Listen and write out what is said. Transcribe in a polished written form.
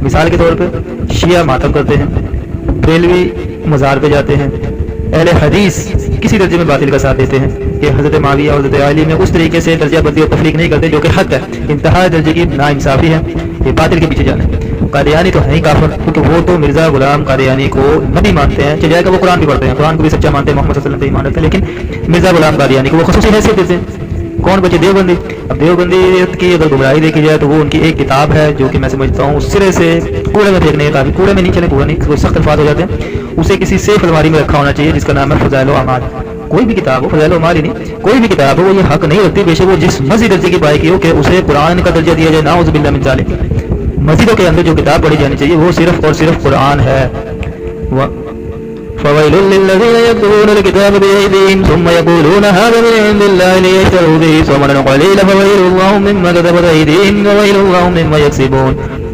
مثال کے طور پہ شیعہ ماتم کرتے ہیں، بریلوی مزار پہ جاتے ہیں، اہل حدیث کسی درجے میں باطل کا ساتھ دیتے ہیں کہ حضرت معاویہ اور حضرت علی میں اس طریقے سے درجہ بندی اور تفریق نہیں کرتے جو کہ حق ہے، انتہا درجے کی ناانصافی ہے، یہ باطل کے پیچھے جانا ہے۔ قادیانی تو ہے ہی کافر، کیونکہ وہ تو مرزا غلام قادیانی کو نبی مانتے ہیں، چل جائے گا وہ قرآن بھی پڑھتے ہیں، قرآن کو بھی سچا مانتے ہیں، محمد صلی اللہ علیہ وسلم پہ ایمان رکھتے ہیں، لیکن مرزا غلام قادیانی کو وہ خصوصی حیثیت دیتے ہیں۔ کون بچے؟ دیوبندی۔ اب دیوبندیت کی اگر گمراہی دیکھی جائے تو وہ ان کی ایک کتاب ہے جو کہ میں سمجھتا ہوں اس سرے سے کوڑے میں پھینکنے کا، کوڑے میں نہیں چلے، کوڑا نہیں، کوئی سخت الفاظ ہو جاتے ہیں، اسے کسی سیف الماری میں رکھا ہونا چاہیے جس کا نام ہے فضائل و اعمال۔ کوئی بھی کتاب ہو، فضائل و اعمال ہی نہیں، کوئی بھی کتاب ہو، وہ یہ حق نہیں رکھتی بے شک وہ جس مرضی درجے کی پائے کی ہو کہ اسے قرآن کا درجہ دیا جائے، نعوذ باللہ من ذالک۔ مسجدوں کے اندر جو کتاب پڑھی جانی چاہیے وہ صرف اور صرف قرآن ہے۔ فويل للذين يكتبون الكتاب بأيديهم ثم يقولون هذا من عند الله ليشتروا به ثمنا قليلا فويل لهم مما كتبت أيديهم وويل لهم مما يكسبون۔